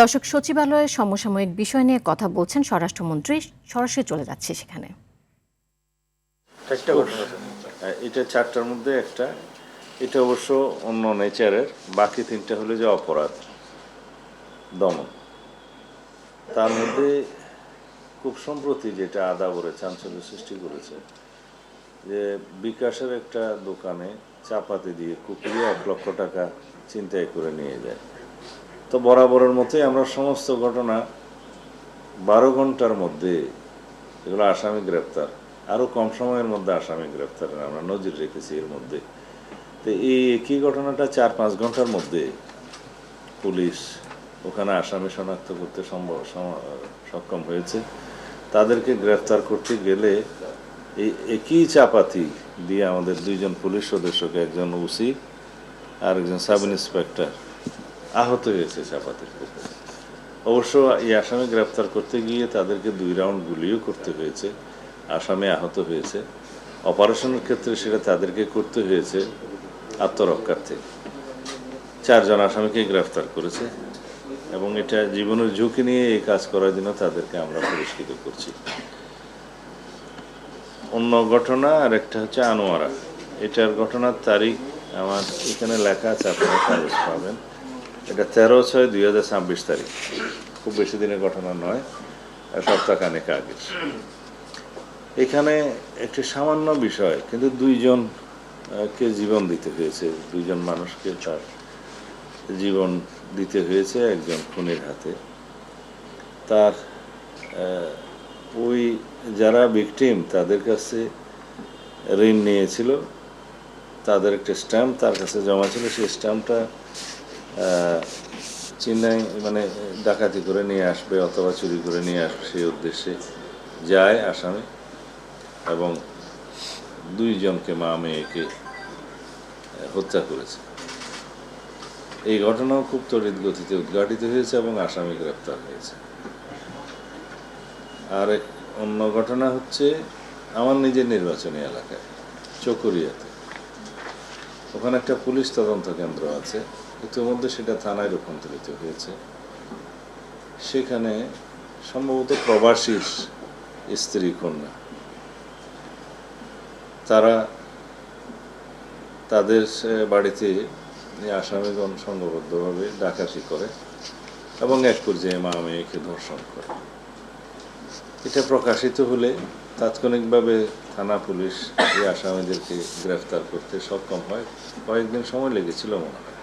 দর্শক, সচিবালয়ে সমসাময়িক বিষয় নিয়ে কথা বলছেন স্বরাষ্ট্রমন্ত্রী। সরাসরি চলে যাচ্ছে সেখানে। এটা চারটার মধ্যে একটা, এটা অবশ্য অন্য নেচারের, বাকি তিনটা হলো যে অপরাধ দমন। তার মধ্যে খুব সম্প্রতি যেটা আদাবরে চাঞ্চল্য সৃষ্টি করেছে যে বিকাশের একটা দোকানে চাপাতি দিয়ে কুপিয়ে 1 লক্ষ টাকা ছিনতাই করে নিয়ে যায়। তো বরাবরের মতোই আমরা সমস্ত ঘটনা 12 ঘন্টার মধ্যে এগুলো আসামি গ্রেপ্তার, আরও কম সময়ের মধ্যে আসামি গ্রেপ্তারের আমরা নজির রেখেছি এর মধ্যে। তো এই একই ঘটনাটা 4-5 ঘন্টার মধ্যে পুলিশ ওখানে আসামি শনাক্ত করতে সক্ষম হয়েছে। তাদেরকে গ্রেফতার করতে গেলে এই একই চাপাতি দিয়ে আমাদের 2 জন পুলিশ সদস্যকে, একজন ওসি আর একজন সাব ইন্সপেক্টর আহত হয়েছে চাপাতির ক্ষেত্রে। অবশ্য এই আসামি গ্রেফতার করতে গিয়ে তাদেরকে 2 রাউন্ড গুলিও করতে হয়েছে, আসামি আহত হয়েছে। অপারেশনের ক্ষেত্রে সেটা তাদেরকে করতে হয়েছে আত্মরক্ষার্থে। 4 জন আসামিকে গ্রেফতার করেছে এবং এটা জীবনের ঝুঁকি নিয়ে এই কাজ করার জন্য তাদেরকে আমরা পুরস্কৃত করছি। অন্য ঘটনা আর একটা হচ্ছে আনোয়ারা। এটার ঘটনার তারিখ আমার এখানে লেখা আছে, আপনারা কাগজ পাবেন। এটা 13/6/2026 তারিখ, খুব বেশি দিনের ঘটনা নয়, সপ্তাহখানেক আগে। এখানে একটি সামান্য বিষয়, কিন্তু 2 জনকে জীবন দিতে হয়েছে, 2 জন মানুষকে তার জীবন দিতে হয়েছে একজন খুনির হাতে। তার ওই যারা ভিকটিম তাদের কাছে ঋণ নিয়েছিল, তাদের একটা স্ট্যাম্প তার কাছে জমা ছিল। সেই স্ট্যাম্পটা চেন্নাই মানে ডাকাতি করে নিয়ে আসবে অথবা চুরি করে নিয়ে আসবে সেই উদ্দেশ্যে যায় আসামি, এবং 2 জনকে, মা মেয়েকে হত্যা করেছে। এই ঘটনাও খুব তড়িৎ গতিতে উদ্ঘাটিত হয়েছে এবং আসামি গ্রেপ্তার হয়েছে। আর অন্য ঘটনা হচ্ছে আমার নিজের নির্বাচনী এলাকায় চকরিয়াতে। ওখানে একটা পুলিশ তদন্ত কেন্দ্র আছে, ইতিমধ্যে সেটা থানায় রূপান্তরিত হয়েছে। সেখানে সম্ভবত প্রবাসীর স্ত্রী কন্যা, তারা তাদের বাড়িতে আসামিগণ সংঘবদ্ধভাবে ডাকাতি করে এবং এক পর্যায়ে মা মেয়েকে ধর্ষণ করে। এটা প্রকাশিত হলে তাৎক্ষণিকভাবে থানা পুলিশ এই আসামিদেরকে গ্রেফতার করতে সক্ষম হয়। কয়েকদিন সময় লেগেছিল মনে হয়।